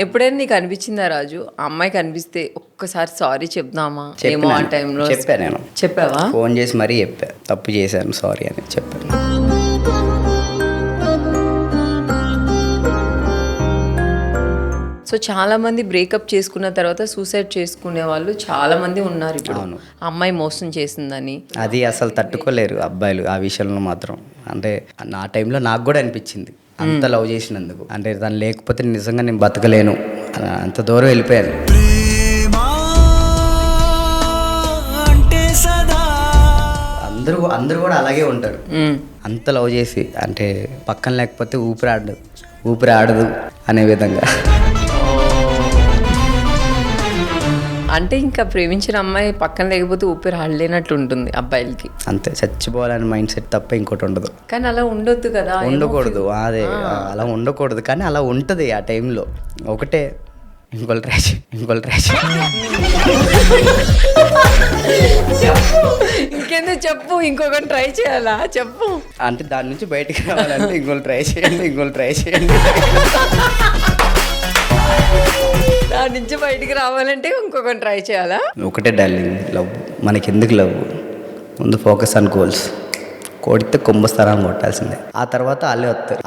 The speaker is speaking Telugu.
ఎప్పుడైనా నీకు అనిపించిందా రాజు, ఆ అమ్మాయి కనిపిస్తే ఒక్కసారి సారీ చెప్దామా ఏమో ఆ టైంలో? చెప్పా, నేను చెప్పావా? ఫోన్ చేసి మరీ చెప్పా, తప్పు చేశాను సారీ అని చెప్పాను. సో చాలా మంది బ్రేకప్ చేసుకున్న తర్వాత సూసైడ్ చేసుకునే వాళ్ళు చాలా మంది ఉన్నారు ఇప్పుడు. ఆ అమ్మాయి మోసం చేసిందని అది అసలు తట్టుకోలేరు అబ్బాయిలు ఆ విషయంలో మాత్రం. అంటే నా టైంలో నాకు కూడా అనిపించింది, అంత లవ్ చేసినందుకు. అంటే తను లేకపోతే నిజంగా నేను బతకలేను, అంత దూరం వెళ్ళిపోయాను. అందరూ కూడా అలాగే ఉంటారు, అంత లవ్ చేసి. అంటే పక్కన లేకపోతే ఊపిరి ఆడదు అనే విధంగా. అంటే ఇంకా ప్రేమించిన అమ్మాయి పక్కన లేకపోతే ఊపిరి ఆడలేనట్లు ఉంటుంది అబ్బాయిలకి. అంతే, చచ్చిపోవాలని మైండ్ సెట్ తప్ప ఇంకోటి ఉండదు. కానీ అలా ఉండొద్దు కదా. ఉండకూడదు, అదే అలా ఉండకూడదు. కానీ అలా ఉంటుంది ఆ టైంలో. ఒకటే ఇంకోళ్ళు ట్రై ఇంకెందుకు చెప్పు, ఇంకొకటి ట్రై చేయాలా చెప్పు. అంటే దాని నుంచి బయటకు రావాలంటే ఇంకోళ్ళు ట్రై చేయండి. దాని నుంచి బయటికి రావాలంటే ఇంకొకటి ట్రై చేయాలా? ఒకటే డార్లింగ్, లవ్ మనకెందుకు లవ్, ముందు ఫోకస్ ఆన్ గోల్స్. కొడితే కుంభస్థానాన్ని కొట్టాల్సిందే, ఆ తర్వాత వాళ్ళే వస్తారు.